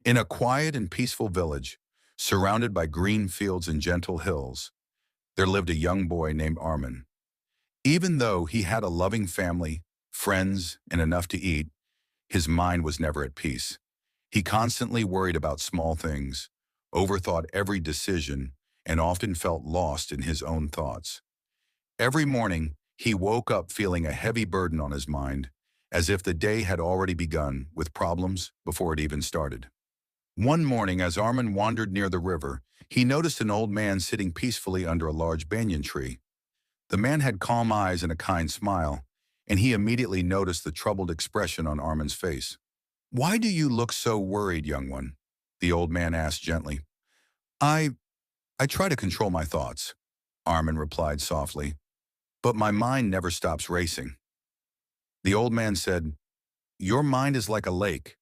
In a quiet and peaceful village, surrounded by green fields and gentle hills, there lived a young boy named Arman. Even though he had a loving family, friends, and enough to eat, his mind was never at peace. He constantly worried about small things, overthought every decision, and often felt lost in his own thoughts. Every morning, he woke up feeling a heavy burden on his mind, as if the day had already begun with problems before it even started. One morning, as Armin wandered near the river, he noticed an old man sitting peacefully under a large banyan tree. The man had calm eyes and a kind smile, and he immediately noticed the troubled expression on Armin's face. "Why do you look so worried, young one?" the old man asked gently. I, I try to control my thoughts," Armin replied softly, "but my mind never stops racing." The old man said, "Your mind is like a lake.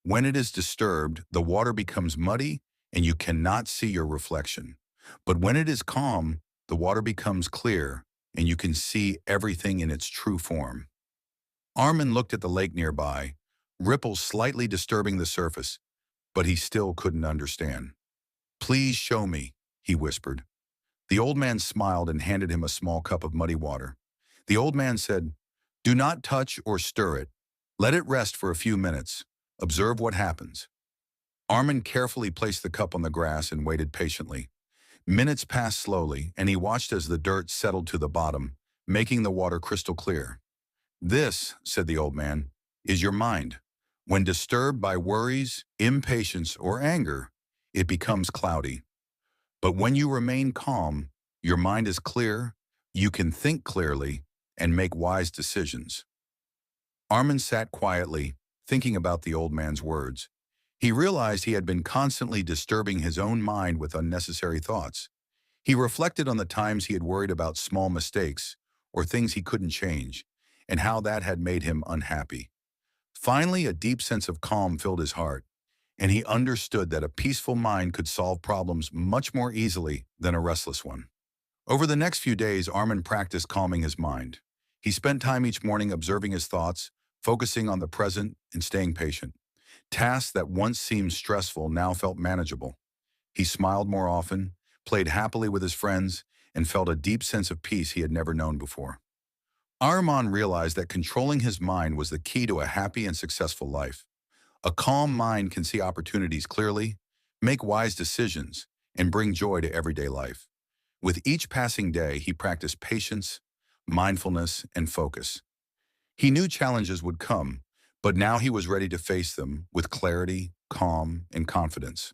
When it is disturbed, the water becomes muddy and you cannot see your reflection. But when it is calm, the water becomes clear and you can see everything in its true form." Armin looked at the lake nearby, ripples slightly disturbing the surface, but he still couldn't understand. "Please show me," he whispered. The old man smiled and handed him a small cup of muddy water. The old man said, "Do not touch or stir it. Let it rest for a few minutes. Observe what happens." Armin carefully placed the cup on the grass and waited patiently. Minutes passed slowly, and he watched as the dirt settled to the bottom, making the water crystal clear. "This," said the old man, "is your mind. When disturbed by worries, impatience, or anger, it becomes cloudy. But when you remain calm, your mind is clear, you can think clearly, and make wise decisions." Armin sat quietly, thinking about the old man's words. He realized he had been constantly disturbing his own mind with unnecessary thoughts. He reflected on the times he had worried about small mistakes or things he couldn't change, and how that had made him unhappy. Finally, a deep sense of calm filled his heart, and he understood that a peaceful mind could solve problems much more easily than a restless one. Over the next few days, Armin practiced calming his mind. He spent time each morning observing his thoughts, focusing on the present and staying patient. Tasks that once seemed stressful now felt manageable. He smiled more often, played happily with his friends, and felt a deep sense of peace he had never known before. Arman realized that controlling his mind was the key to a happy and successful life. A calm mind can see opportunities clearly, make wise decisions, and bring joy to everyday life. With each passing day, he practiced patience, mindfulness, and focus. He knew challenges would come, but now he was ready to face them with clarity, calm, and confidence.